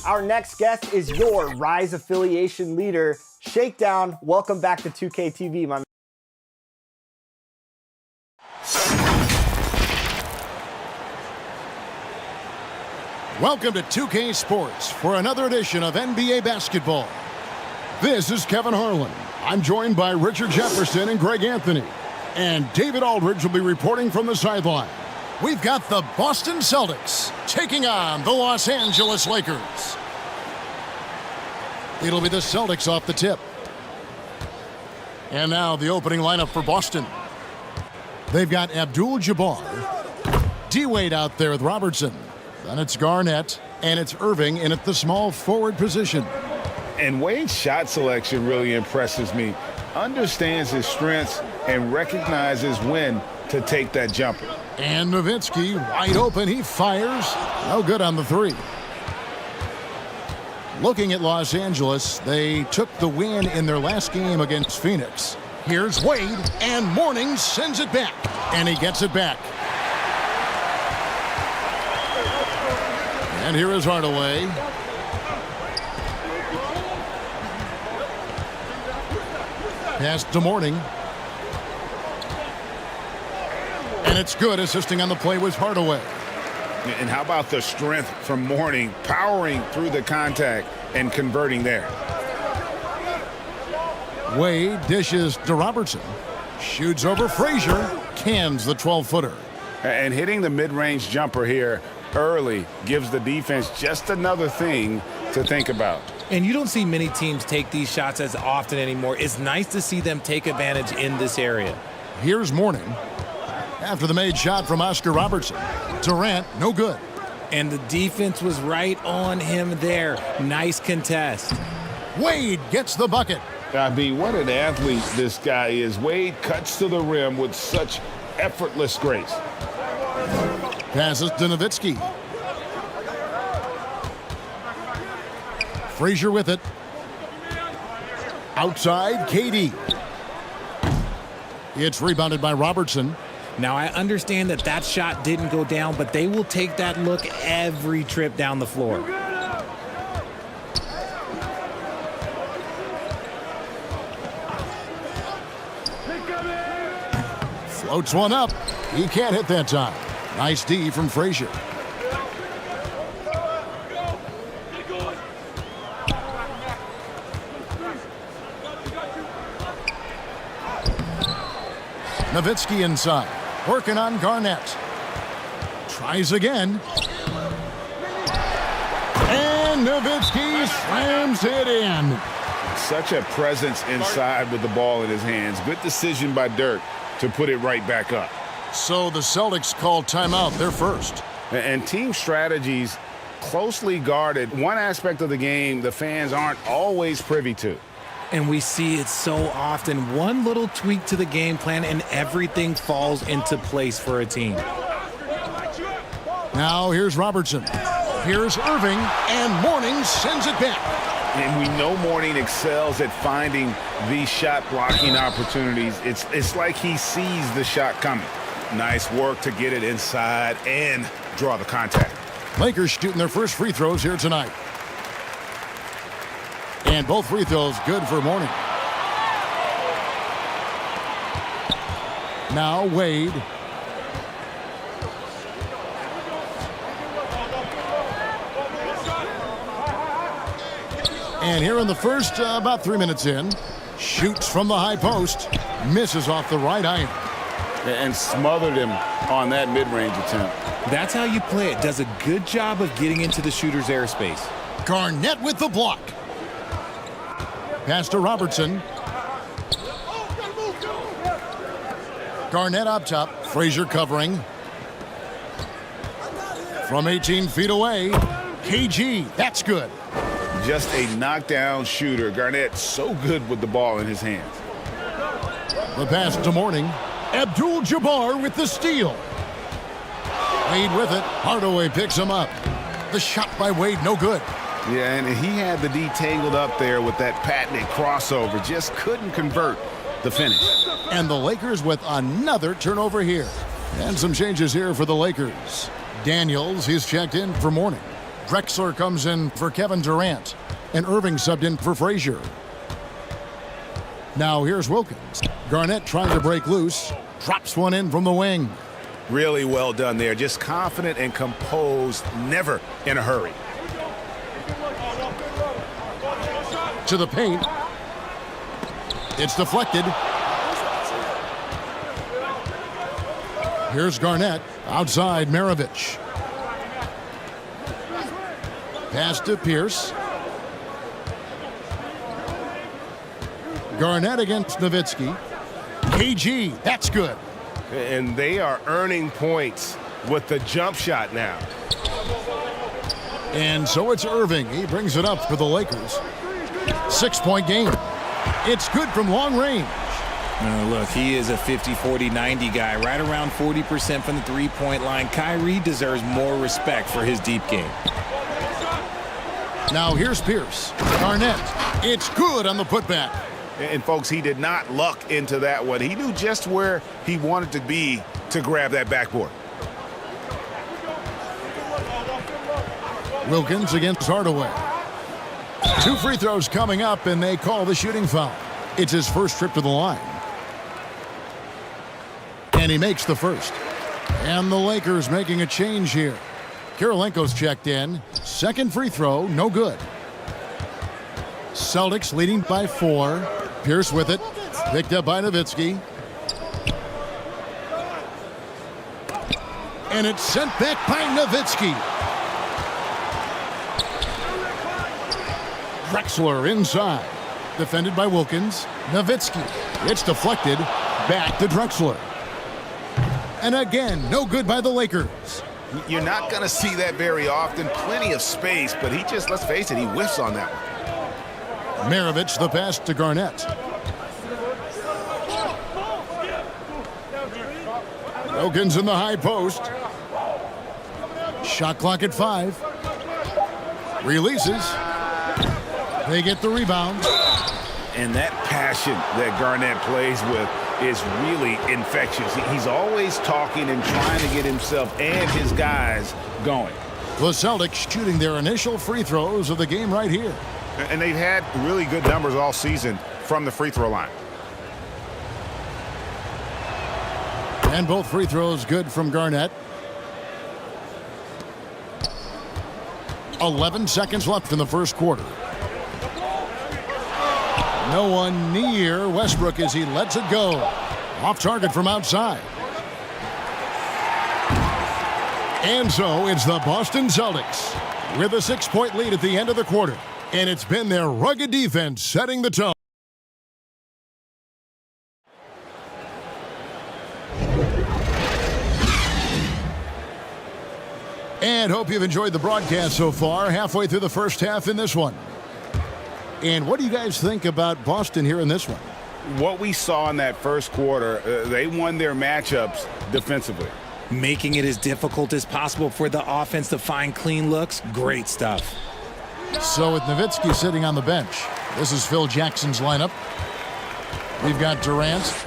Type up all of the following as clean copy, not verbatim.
Our next guest is your Rise affiliation leader, Shakedown. Welcome back to 2K TV, my man. Welcome to 2K Sports for another edition of NBA basketball. This is Kevin Harlan. I'm joined by Richard Jefferson and Greg Anthony. And David Aldridge will be reporting from the sideline. We've got the Boston Celtics taking on the Los Angeles Lakers. It'll be the Celtics off the tip. And now the opening lineup for Boston. They've got Abdul-Jabbar, D-Wade out there with Robertson. Then it's Garnett, and it's Irving in at the small forward position. And Wade's shot selection really impresses me. Understands his strengths and recognizes when to take that jumper. And Nowitzki wide open. He fires. No good on the three. Looking at Los Angeles, they took the win in their last game against Phoenix. Here's Wade, and Morning sends it back. And he gets it back. And here is Hardaway. Pass to Morning. And it's good. Assisting on the play was Hardaway. And how about the strength from Morning, powering through the contact and converting there. Wade dishes to Robertson. Shoots over Frazier. Cans the 12-footer. And hitting the mid-range jumper here early gives the defense just another thing to think about. And you don't see many teams take these shots as often anymore. It's nice to see them take advantage in this area. Here's Morning. After the made shot from Oscar Robertson. Durant, no good. And the defense was right on him there. Nice contest. Wade gets the bucket. I mean, what an athlete this guy is. Wade cuts to the rim with such effortless grace. Passes to Nowitzki. Frazier with it. Outside, KD. It's rebounded by Robertson. Now, I understand that that shot didn't go down, but they will take that look every trip down the floor. Floats one up. He can't hit that time. Nice D from Frazier. Nowitzki inside. Working on Garnett. Tries again. And Nowitzki slams it in. Such a presence inside with the ball in his hands. Good decision by Dirk to put it right back up. So the Celtics called timeout. They're first. And team strategies closely guarded. One aspect of the game the fans aren't always privy to. And we see it so often. One little tweak to the game plan and everything falls into place for a team. Now here's Robertson. Here's Irving, and Morning sends it back. And we know Morning excels at finding these shot blocking opportunities. It's like he sees the shot coming. Nice work to get it inside and draw the contact. Lakers shooting their first free throws here tonight. And both free throws good for Morning. Now Wade. And here in the first, about 3 minutes in, shoots from the high post, misses off the right iron. and smothered him on that mid-range attempt. That's how you play it. Does a good job of getting into the shooter's airspace. Garnett with the block. Pass to Robertson. Garnett up top. Frazier covering. From 18 feet away. KG, that's good. Just a knockdown shooter. Garnett so good with the ball in his hands. The pass to Mourning. Abdul-Jabbar with the steal. Wade with it. Hardaway picks him up. The shot by Wade, no good. Yeah, and he had the D tangled up there with that patented crossover. Just couldn't convert the finish. And the Lakers with another turnover here. And some changes here for the Lakers. Daniels, he's checked in for Mourning. Drexler comes in for Kevin Durant. And Irving subbed in for Frazier. Now here's Wilkins. Garnett trying to break loose. Drops one in from the wing. Really well done there. Just confident and composed. Never in a hurry. To the paint. It's deflected. Here's Garnett. Outside Maravich. Pass to Pierce. Garnett against Nowitzki. KG, that's good. And they are earning points with the jump shot now. And so it's Irving. He brings it up for the Lakers. 6-point game. It's good from long range. Look, he is a 50, 40, 90 guy, right around 40% from the three-point line. Kyrie deserves more respect for his deep game. Now here's Pierce. Garnett. It's good on the putback. And folks, he did not luck into that one. He knew just where he wanted to be to grab that backboard. Wilkins against Hardaway. 2 free throws coming up, and they call the shooting foul. It's his first trip to the line. And he makes the first. And the Lakers making a change here. Kirilenko's checked in. Second free throw, no good. Celtics leading by 4. Pierce with it. Picked up by Nowitzki. And it's sent back by Nowitzki. Drexler inside. Defended by Wilkins. Nowitzki. It's deflected. Back to Drexler. And again, no good by the Lakers. You're not going to see that very often. Plenty of space, but he just, let's face it, he whiffs on that one. Maravich the pass to Garnett. Wilkins in the high post. Shot clock at 5. Releases. They get the rebound. And that passion that Garnett plays with is really infectious. He's always talking and trying to get himself and his guys going. The Celtics shooting their initial free throws of the game right here. And they've had really good numbers all season from the free throw line. And both free throws good from Garnett. 11 seconds left in the first quarter. No one near Westbrook as he lets it go. Off target from outside. And so it's the Boston Celtics with a 6-point lead at the end of the quarter. And it's been their rugged defense setting the tone. And hope you've enjoyed the broadcast so far. Halfway through the first half in this one. And what do you guys think about Boston here in this one? What we saw in that first quarter, they won their matchups defensively. Making it as difficult as possible for the offense to find clean looks. Great stuff. So with Nowitzki sitting on the bench, this is Phil Jackson's lineup. We've got Durant,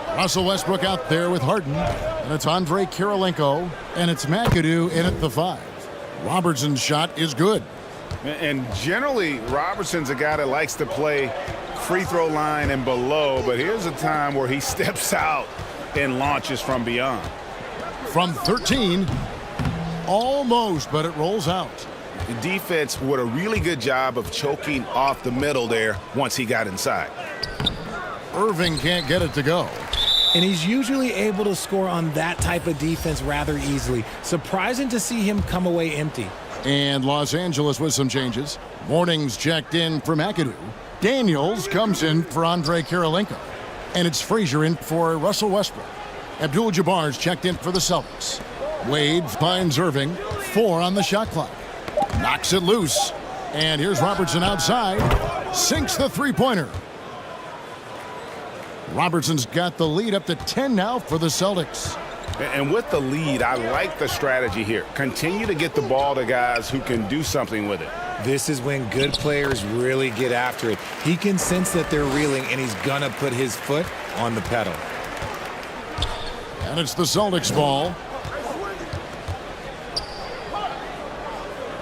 Russell Westbrook out there with Harden, and it's Andre Kirilenko, and it's McAdoo in at the 5. Robertson's shot is good. And generally, Robertson's a guy that likes to play free throw line and below, but here's a time where he steps out and launches from beyond. From 13, almost, but it rolls out. The defense did a really good job of choking off the middle there once he got inside. Irving can't get it to go. and he's usually able to score on that type of defense rather easily. Surprising to see him come away empty. And Los Angeles with some changes. Mornings checked in for McAdoo. Daniels comes in for Andre Karolinko. And it's Frazier in for Russell Westbrook. Abdul-Jabbar's checked in for the Celtics. Wade finds Irving. 4 on the shot clock. Knocks it loose. And here's Robertson outside. Sinks the three-pointer. Robertson's got the lead up to 10 now for the Celtics. And with the lead, I like the strategy here. Continue to get the ball to guys who can do something with it. This is when good players really get after it. He can sense that they're reeling, and he's going to put his foot on the pedal. And it's the Celtics ball.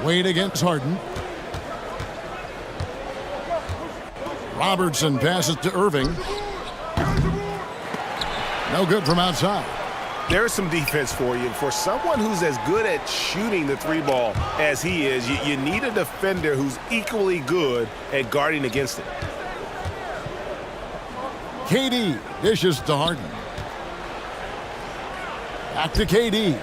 Wade against Harden. Robertson passes to Irving. No good from outside. There's some defense for you. For someone who's as good at shooting the three ball as he is, you need a defender who's equally good at guarding against it. KD dishes to Harden. Back to KD.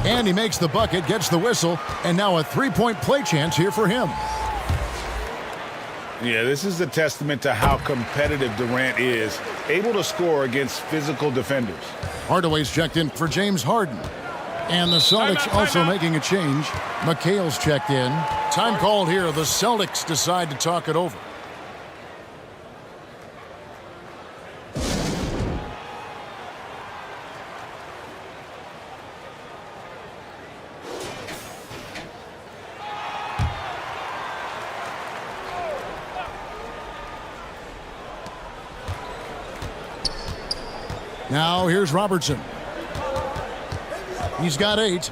And he makes the bucket, gets the whistle, and now a three-point play chance here for him. Yeah, this is a testament to how competitive Durant is, able to score against physical defenders. Hardaway's checked in for James Harden. And the Celtics also making a change. McHale's checked in. Time called here. The Celtics decide to talk it over. Now here's Robertson. He's got 8.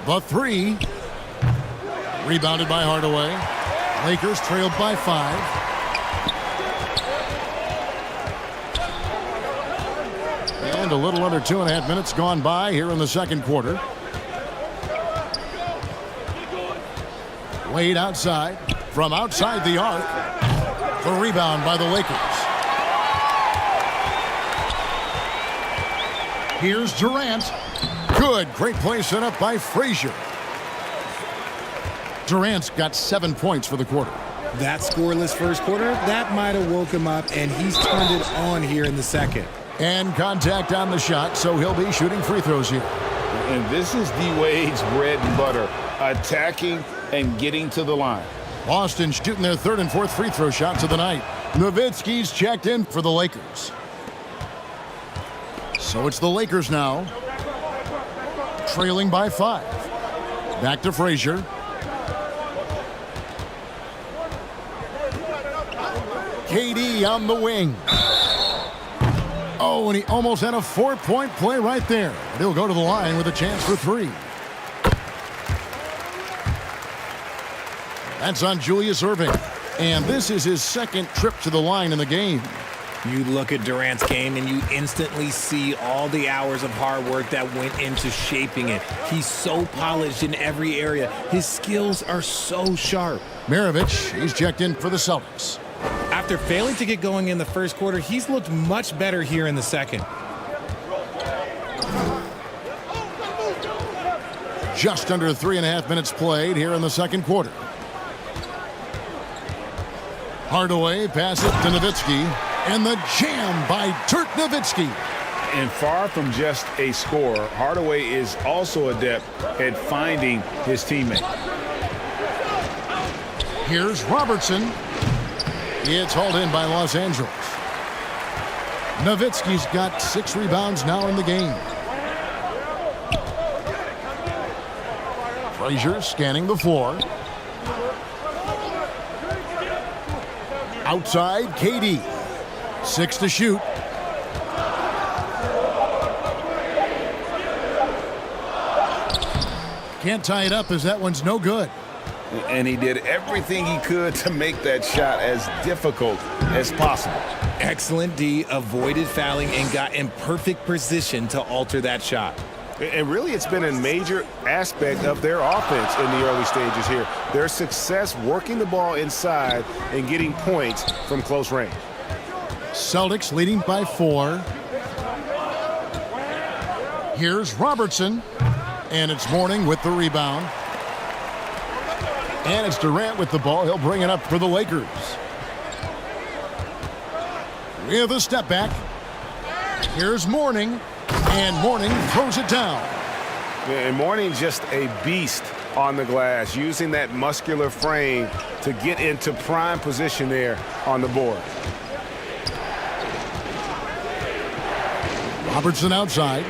The 3. Rebounded by Hardaway. Lakers trailed by 5. And a little under 2.5 minutes gone by here in the second quarter. Wade outside. From outside the arc. The rebound by the Lakers. Here's Durant. Good. Great play set up by Frazier. Durant's got 7 points for the quarter. That scoreless first quarter, that might have woke him up, and he's turned it on here in the second. And contact on the shot, so he'll be shooting free throws here. And this is D-Wade's bread and butter, attacking and getting to the line. Boston shooting their 3rd and 4th free throw shots of the night. Nowitzki's checked in for the Lakers. So it's the Lakers now, trailing by 5. Back to Frazier. KD on the wing. Oh, and he almost had a 4-point play right there. He'll go to the line with a chance for 3. That's on Julius Irving. And this is his 2nd trip to the line in the game. You look at Durant's game and you instantly see all the hours of hard work that went into shaping it. He's so polished in every area. His skills are so sharp. Maravich, he's checked in for the Celtics. After failing to get going in the first quarter, he's looked much better here in the second. Just under 3.5 minutes played here in the second quarter. Hardaway passes to Nowitzki. And the jam by Dirk Nowitzki. And far from just a scorer, Hardaway is also adept at finding his teammate. Here's Robertson. It's hauled in by Los Angeles. Nowitzki's got 6 rebounds now in the game. Frazier scanning the floor. Outside, KD. 6 to shoot. Can't tie it up as that one's no good. And he did everything he could to make that shot as difficult as possible. Excellent D, avoided fouling and got in perfect position to alter that shot. And really, it's been a major aspect of their offense in the early stages here. Their success working the ball inside and getting points from close range. Celtics leading by 4. Here's Robertson. And it's Mourning with the rebound. And it's Durant with the ball. He'll bring it up for the Lakers. With a step back. Here's Mourning. And Mourning throws it down. And Mourning just a beast on the glass, using that muscular frame to get into prime position there on the board. Robertson outside.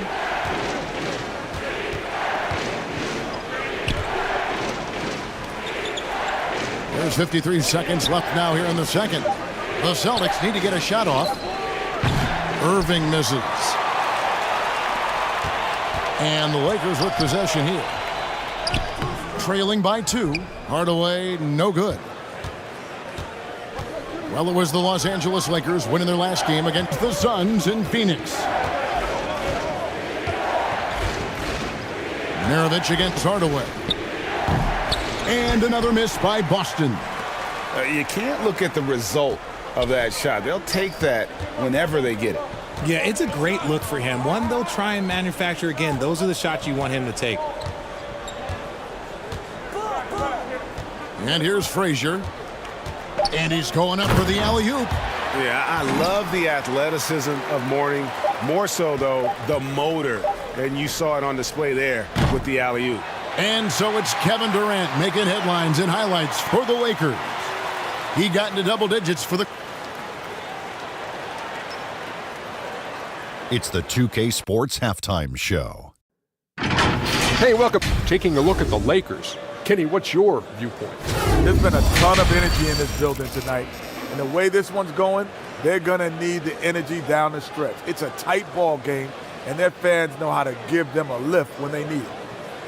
There's 53 seconds left now here in the second. The Celtics need to get a shot off. Irving misses. And the Lakers with possession here. Trailing by 2. Hardaway, no good. Well, it was the Los Angeles Lakers winning their last game against the Suns in Phoenix. Maravich against Hardaway. And another miss by Boston. You can't look at the result of that shot. They'll take that whenever they get it. Yeah, it's a great look for him. One they'll try and manufacture again. Those are the shots you want him to take. And here's Frazier. And he's going up for the alley-oop. Yeah, I love the athleticism of Mourning. More so, though, the motor. And you saw it on display there with the alley-oop. And so it's Kevin Durant making headlines and highlights for the Lakers. He got into double digits for the... It's the 2K Sports Halftime Show. Hey, welcome. Taking a look at the Lakers. Kenny, what's your viewpoint? There's been a ton of energy in this building tonight. And the way this one's going, they're going to need the energy down the stretch. It's a tight ball game, and their fans know how to give them a lift when they need it.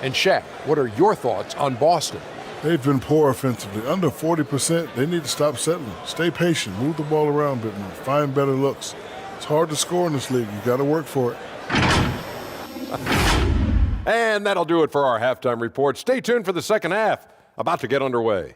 And Shaq, what are your thoughts on Boston? They've been poor offensively. Under 40%, they need to stop settling. Stay patient. Move the ball around a bit more. Find better looks. It's hard to score in this league. You got to work for it. And that'll do it for our halftime report. Stay tuned for the second half. About to get underway.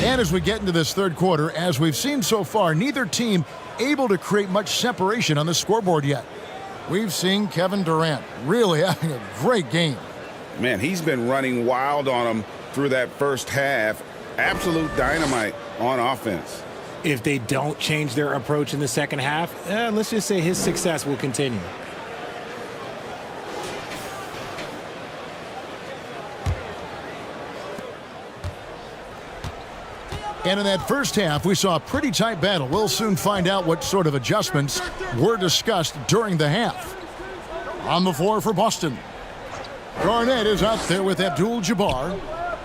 And as we get into this third quarter, as we've seen so far, neither team able to create much separation on the scoreboard yet. We've seen Kevin Durant really having a great game. Man, he's been running wild on them through that first half. Absolute dynamite on offense. If they don't change their approach in the second half, let's just say his success will continue. And in that first half, we saw a pretty tight battle. We'll soon find out what sort of adjustments were discussed during the half. On the floor for Boston, Garnett is out there with Abdul-Jabbar.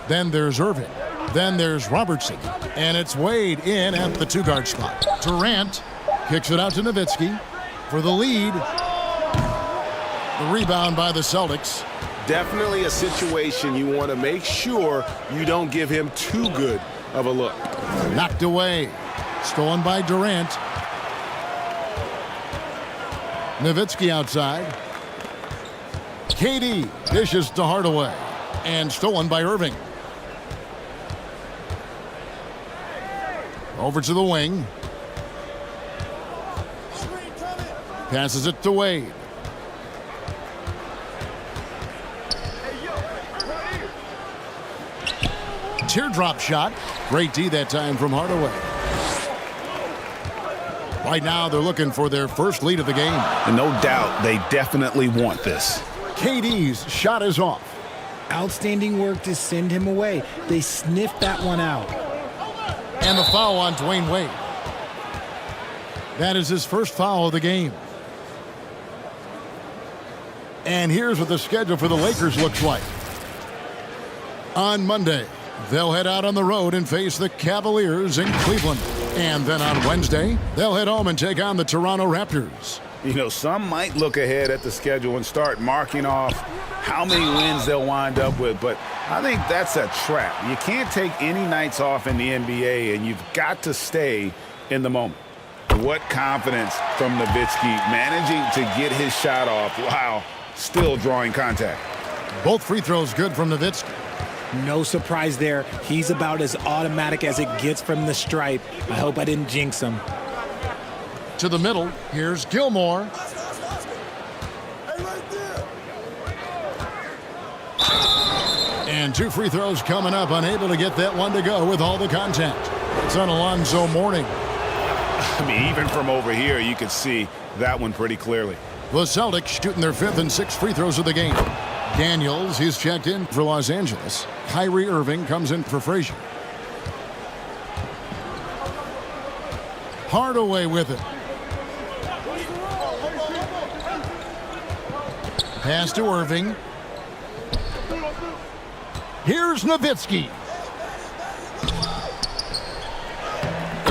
Then there's Irving. Then there's Robertson. And it's Wade in at the two-guard spot. Durant kicks it out to Nowitzki for the lead. The rebound by the Celtics. Definitely a situation you want to make sure you don't give him too good of a look. Knocked away. Stolen by Durant. Nowitzki outside. KD dishes to Hardaway. And stolen by Irving. Over to the wing. Passes it to Wade. Teardrop shot. Great D that time from Hardaway. Right now, they're looking for their first lead of the game. And no doubt, they definitely want this. KD's shot is off. Outstanding work to send him away. They sniffed that one out. And the foul on Dwayne Wade. That is his first foul of the game. And here's what the schedule for the Lakers looks like. On Monday, they'll head out on the road and face the Cavaliers in Cleveland. And then on Wednesday, they'll head home and take on the Toronto Raptors. You know, some might look ahead at the schedule and start marking off how many wins they'll wind up with, but I think that's a trap. You can't take any nights off in the NBA, and you've got to stay in the moment. What confidence from Nowitzki managing to get his shot off while still drawing contact. Both free throws good from Nowitzki. No surprise there. He's about as automatic as it gets from the stripe. I hope I didn't jinx him. To the middle, here's Gilmore. And 2 free throws coming up, unable to get that one to go with all the contact. It's on Alonzo Mourning. I mean, even from over here, you could see that one pretty clearly. The Celtics shooting their 5th and 6th free throws of the game. Daniels, he's checked in for Los Angeles. Kyrie Irving comes in for Frazier. Hardaway with it. Pass to Irving. Here's Nowitzki.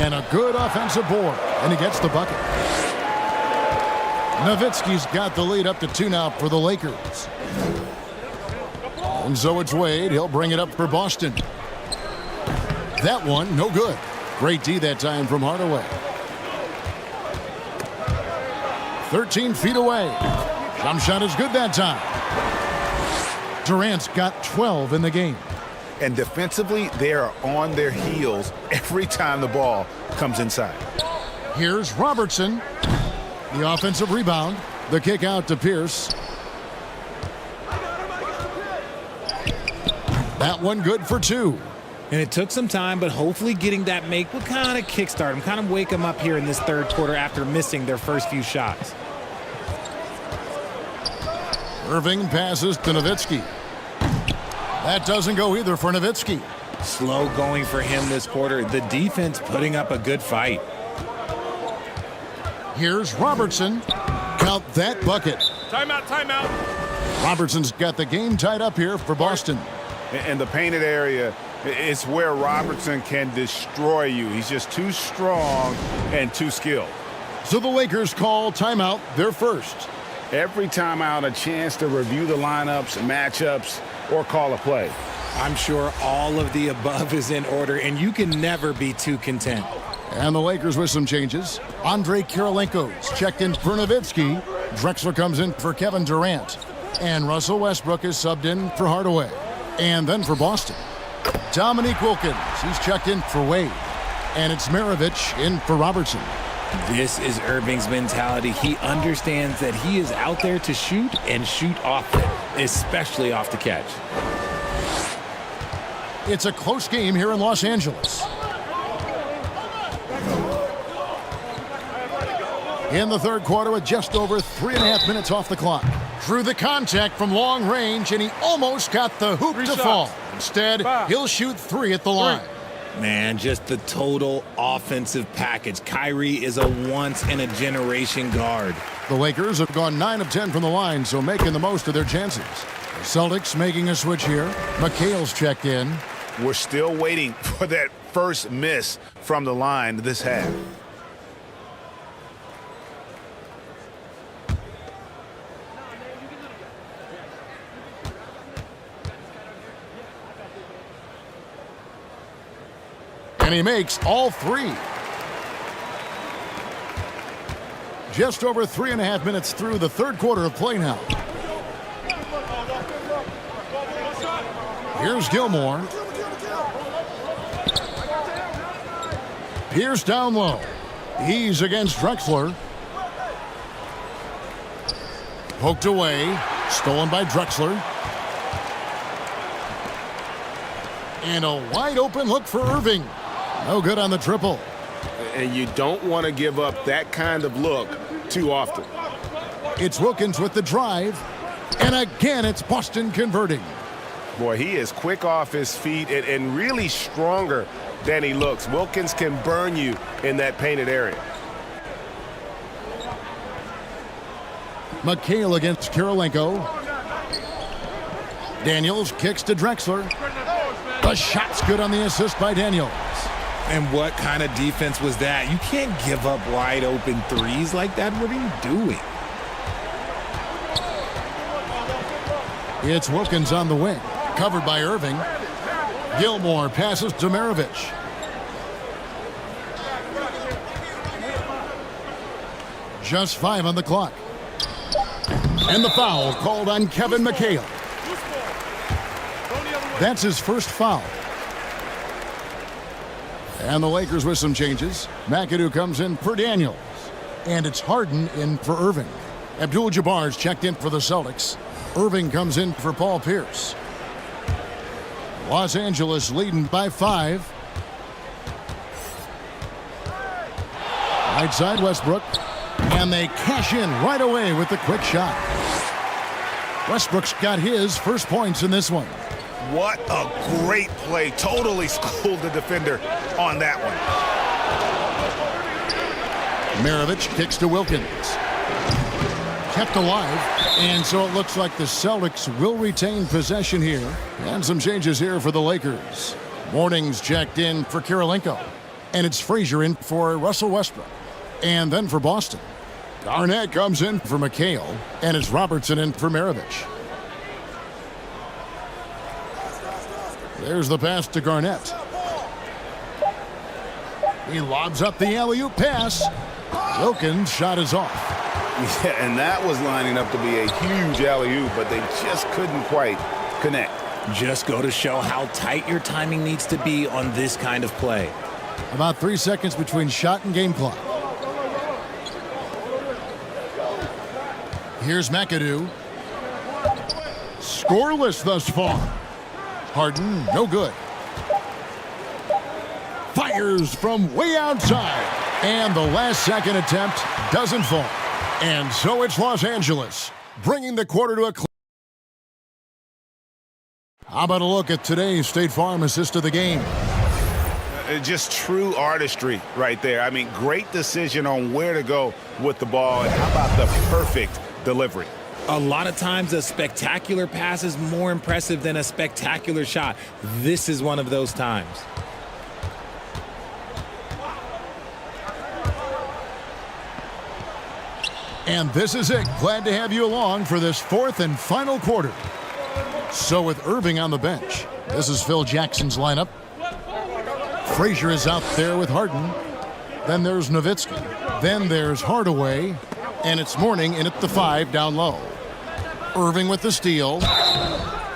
And a good offensive board. And he gets the bucket. Nowitzki's got the lead up to 2 now for the Lakers. And so it's Wade. He'll bring it up for Boston. That one, no good. Great D that time from Hardaway. 13 feet away. Jump shot is good that time. Durant's got 12 in the game. And defensively, they are on their heels every time the ball comes inside. Here's Robertson. The offensive rebound. The kick out to Pierce. That one good for 2. And it took some time, but hopefully getting that make will kind of kickstart him, kind of wake him up here in this 3rd quarter after missing their first few shots. Irving passes to Nowitzki. That doesn't go either for Nowitzki. Slow going for him this quarter. The defense putting up a good fight. Here's Robertson. Count that bucket. Timeout, timeout. Robertson's got the game tied up here for Boston. And the painted area, it's where Robertson can destroy you. He's just too strong and too skilled. So the Lakers call timeout, their first. Every timeout, a chance to review the lineups, matchups, or call a play. I'm sure all of the above is in order, and you can never be too content. And the Lakers with some changes. Andre Kirilenko's checked in for Nowitzki. Drexler comes in for Kevin Durant. And Russell Westbrook is subbed in for Hardaway. And then for Boston, Dominique Wilkins. He's checked in for Wade. And it's Maravich in for Robertson. This is Irving's mentality. He understands that he is out there to shoot and shoot often, especially off the catch. It's a close game here in Los Angeles. In the 3rd quarter with just over 3.5 minutes off the clock. Through the contact from long range, and he almost got the hoop to fall. Instead, he'll shoot 3 at the line. Man, just the total offensive package. Kyrie is a once-in-a-generation guard. The Lakers have gone 9 of 10 from the line, so making the most of their chances. The Celtics making a switch here. McHale's checked in. We're still waiting for that first miss from the line this half. And he makes all 3. Just over 3.5 minutes through the 3rd quarter of play now. Here's Gilmore. Pierce down low. He's against Drexler. Poked away. Stolen by Drexler. And a wide open look for Irving. No good on the triple. And you don't want to give up that kind of look too often. It's Wilkins with the drive. And again, it's Boston converting. Boy, he is quick off his feet and really stronger than he looks. Wilkins can burn you in that painted area. McHale against Kirilenko. Daniels kicks to Drexler. The shot's good on the assist by Daniels. And what kind of defense was that? You can't give up wide open threes like that. What are you doing? It's Wilkins on the wing, covered by Irving. Gilmore passes to Maravich. Just 5 on the clock. And the foul called on Kevin McHale. That's his first foul. And the Lakers with some changes. McAdoo comes in for Daniels. And it's Harden in for Irving. Abdul-Jabbar's checked in for the Celtics. Irving comes in for Paul Pierce. Los Angeles leading by 5. Right side Westbrook. And they cash in right away with the quick shot. Westbrook's got his first points in this one. What a great play. Totally schooled the defender on that one. Maravich kicks to Wilkins. Kept alive, and so it looks like the Celtics will retain possession here. And some changes here for the Lakers. Morning's checked in for Kirilenko. And it's Frazier in for Russell Westbrook. And then for Boston, Garnett comes in for McHale, and it's Robertson in for Maravich. There's the pass to Garnett. He lobs up the alley-oop pass. Wilkins' shot is off. Yeah, and that was lining up to be a huge alley-oop, but they just couldn't quite connect. Just go to show how tight your timing needs to be on this kind of play. About 3 seconds between shot and game clock. Here's McAdoo. Scoreless thus far. Harden, no good. Fires from way outside. And the last second attempt doesn't fall. And so it's Los Angeles, bringing the quarter to a close. How about a look at today's State Farm assist of the game? Just true artistry right there. I mean, great decision on where to go with the ball. And how about the perfect delivery? A lot of times a spectacular pass is more impressive than a spectacular shot. This is one of those times. And this is it. Glad to have you along for this fourth and final quarter. So with Irving on the bench, this is Phil Jackson's lineup. Frazier is out there with Harden. Then there's Nowitzki. Then there's Hardaway. And it's Mourning in at the 5 down low. Irving with the steal.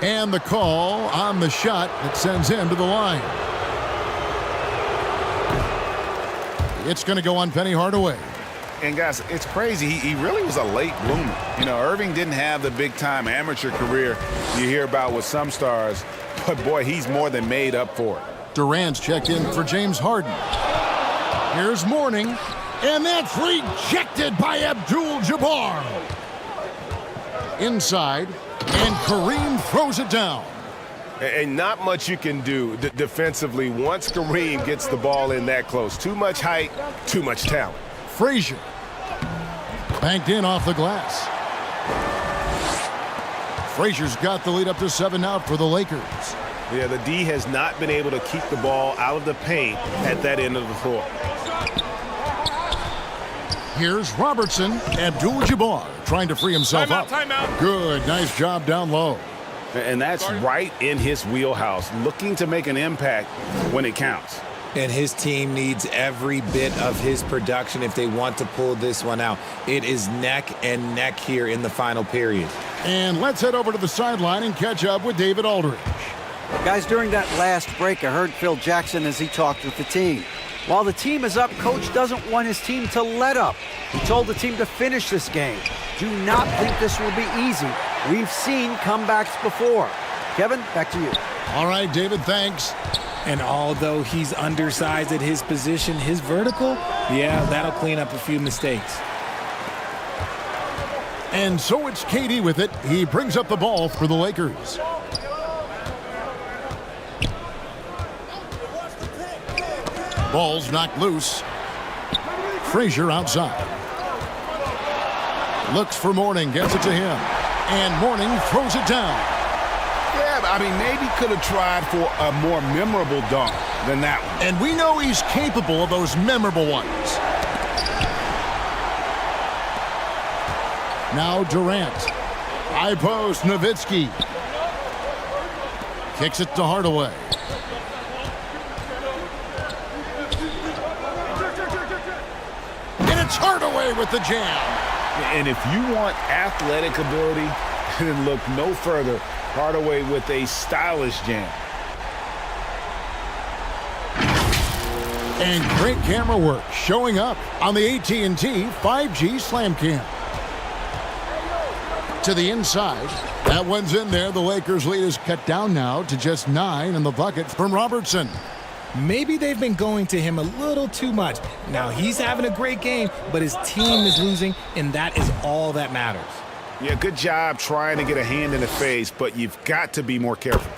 And the call on the shot that sends him to the line. It's going to go on Penny Hardaway. And guys, it's crazy. He really was a late bloomer. You know, Irving didn't have the big-time amateur career you hear about with some stars. But, boy, he's more than made up for it. Durant's checked in for James Harden. Here's Mourning. And that's rejected by Abdul-Jabbar. Inside. And Kareem throws it down. And not much you can do defensively once Kareem gets the ball in that close. Too much height, too much talent. Frazier. Banked in off the glass. Frazier's got the lead up to 7 now for the Lakers. Yeah, the D has not been able to keep the ball out of the paint at that end of the floor. Here's Robertson. Abdul-Jabbar trying to free himself up. Timeout. Good, nice job down low. And that's right in his wheelhouse, looking to make an impact when it counts. And his team needs every bit of his production if they want to pull this one out. It is neck and neck here in the final period. And let's head over to the sideline and catch up with David Aldridge. Guys, during that last break, I heard Phil Jackson as he talked with the team. While the team is up, Coach doesn't want his team to let up. He told the team to finish this game. Do not think this will be easy. We've seen comebacks before. Kevin, back to you. All right, David, thanks. And although he's undersized at his position, his vertical, yeah, that'll clean up a few mistakes. And so it's KD with it. He brings up the ball for the Lakers. Ball's knocked loose. Frazier outside. Looks for Mourning, gets it to him. And Mourning throws it down. Yeah, but I mean, maybe could have tried for a more memorable dunk than that one. And we know he's capable of those memorable ones. Now Durant. High post, Nowitzki. Kicks it to Hardaway. And it's Hardaway with the jam. And if you want athletic ability, then look no further. Hardaway with a stylish jam. And great camera work showing up on the AT&T 5G Slam Cam. To the inside. That one's in there. The Lakers' lead is cut down now to just 9 in the bucket from Robertson. Maybe they've been going to him a little too much. Now he's having a great game, but his team is losing, and that is all that matters. Yeah, good job trying to get a hand in the face, but you've got to be more careful.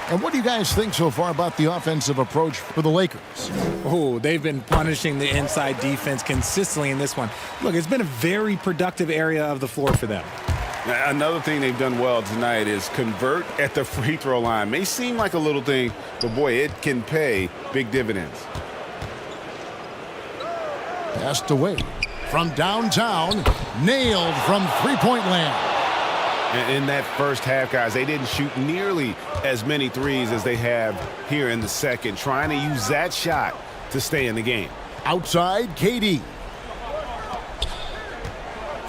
And what do you guys think so far about the offensive approach for the Lakers? Oh, they've been punishing the inside defense consistently in this one. Look, it's been a very productive area of the floor for them. Now, another thing they've done well tonight is convert at the free throw line. May seem like a little thing, but boy, it can pay big dividends. Passed away from downtown, nailed from three-point land. In that first half, guys, they didn't shoot nearly as many threes as they have here in the second, trying to use that shot to stay in the game. Outside, KD.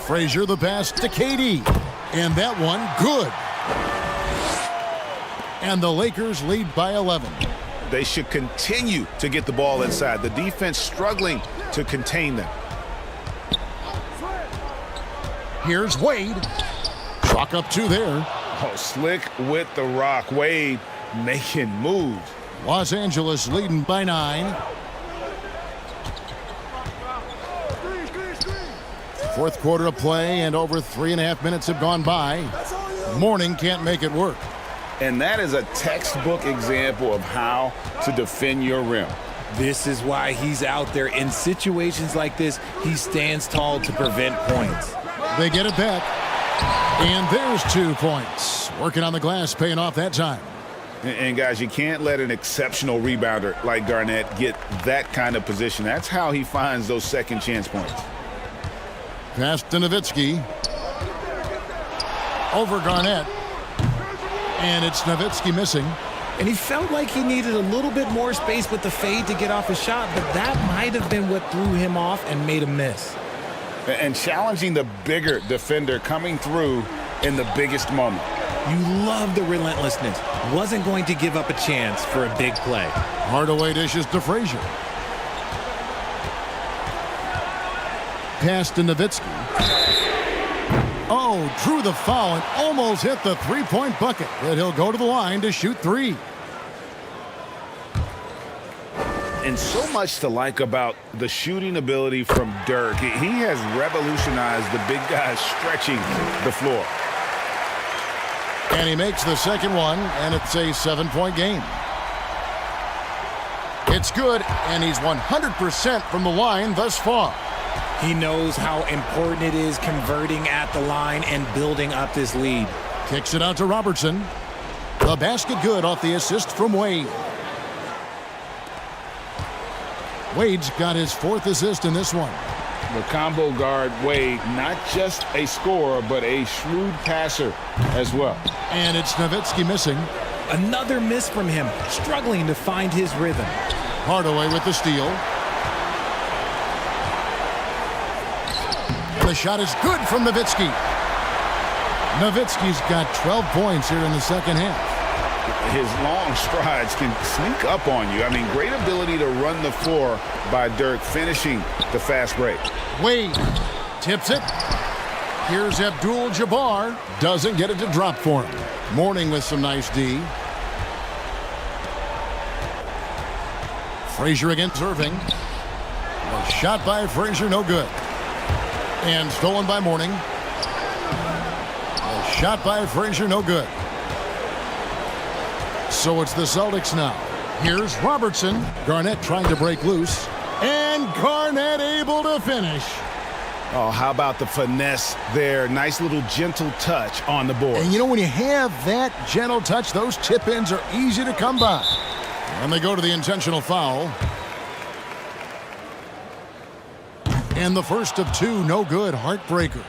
Frazier the pass to KD. And that one, good. And the Lakers lead by 11. They should continue to get the ball inside. The defense struggling to contain them. Here's Wade. Chalk up 2 there. Oh, slick with the rock. Wade making moves. Los Angeles leading by 9. Fourth quarter of play, and over 3.5 minutes have gone by. Morning can't make it work. And that is a textbook example of how to defend your rim. This is why he's out there. In situations like this, he stands tall to prevent points. They get it back. And there's 2 points. Working on the glass, paying off that time. And guys, you can't let an exceptional rebounder like Garnett get that kind of position. That's how he finds those second chance points. Pass to Nowitzki. Over Garnett. And it's Nowitzki missing. And he felt like he needed a little bit more space with the fade to get off his shot, but that might have been what threw him off and made him miss. And challenging the bigger defender coming through in the biggest moment. You love the relentlessness. Wasn't going to give up a chance for a big play. Hardaway dishes to Frazier. Pass to Nowitzki. Oh, drew the foul and almost hit the three-point bucket. But he'll go to the line to shoot 3. And so much to like about the shooting ability from Dirk. He has revolutionized the big guys stretching the floor. And he makes the second one, and it's a 7-point game. It's good, and he's 100% from the line thus far. He knows how important it is converting at the line and building up this lead. Kicks it out to Robertson. The basket good off the assist from Wade. Wade's got his 4th assist in this one. The combo guard, Wade, not just a scorer, but a shrewd passer as well. And it's Nowitzki missing. Another miss from him, struggling to find his rhythm. Hardaway with the steal. The shot is good from Nowitzki. Nowitzki's got 12 points here in the second half. His long strides can sneak up on you. I mean, great ability to run the floor by Dirk, finishing the fast break. Wade tips it. Here's Abdul-Jabbar. Doesn't get it to drop for him. Morning with some nice D. Frazier against Irving. A shot by Frazier, no good. And stolen by Morning. A shot by Frazier, no good. So it's the Celtics now. Here's Robertson. Garnett trying to break loose. And Garnett able to finish. Oh, how about the finesse there? Nice little gentle touch on the board. And you know, when you have that gentle touch, those tip-ins are easy to come by. And they go to the intentional foul. And the first of two, no good, heartbreaker.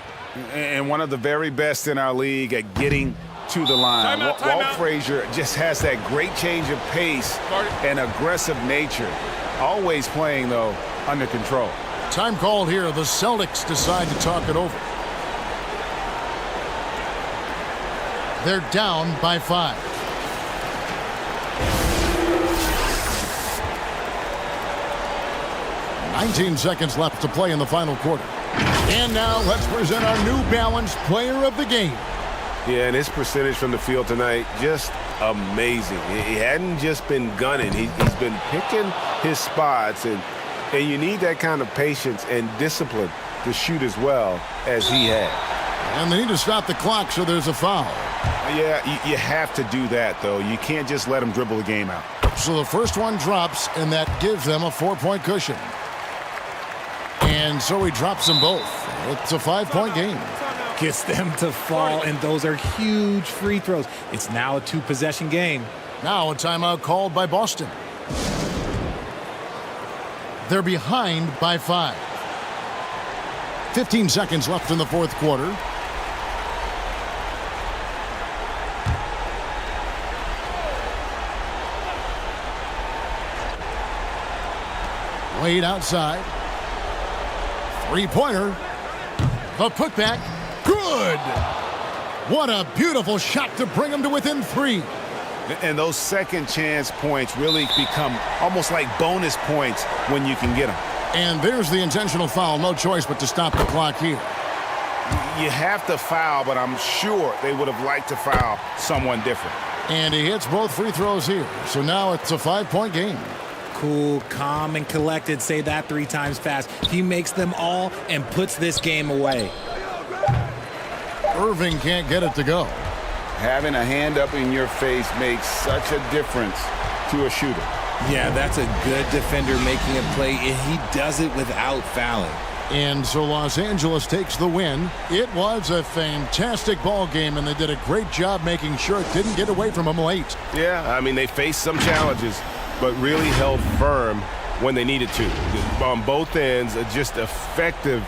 And one of the very best in our league at getting to the line. Walt Frazier just has that great change of pace and aggressive nature. Always playing, though, under control. Time called here. The Celtics decide to talk it over. They're down by 5. "19 seconds left to play in the final quarter. And now let's present our New Balance player of the game. Yeah, and his percentage from the field tonight, just amazing. He hadn't just been gunning. He's been picking his spots, and you need that kind of patience and discipline to shoot as well as he had. And they need to stop the clock, so there's a foul. Yeah, you have to do that, though. You can't just let him dribble the game out. So the first one drops, and that gives them a 4-point cushion. And so he drops them both. It's a 5-point game. Gets them to fall, and those are huge free throws. It's now a 2-possession game. Now a timeout called by Boston. They're behind by 5. 15 seconds left in the fourth quarter. Wade outside. Three-pointer. The putback. Good! What a beautiful shot to bring them to within 3. And those second chance points really become almost like bonus points when you can get them. And there's the intentional foul. No choice but to stop the clock here. You have to foul, but I'm sure they would have liked to foul someone different. And he hits both free throws here. So now it's a 5-point game. Cool, calm, and collected. Say that 3 times fast. He makes them all and puts this game away. Irving can't get it to go. Having a hand up in your face makes such a difference to a shooter. Yeah, that's a good defender making a play, and he does it without fouling. And so Los Angeles takes the win. It was a fantastic ball game, and they did a great job making sure it didn't get away from them late. Yeah, I mean, they faced some challenges, but really held firm when they needed to. On both ends, just effective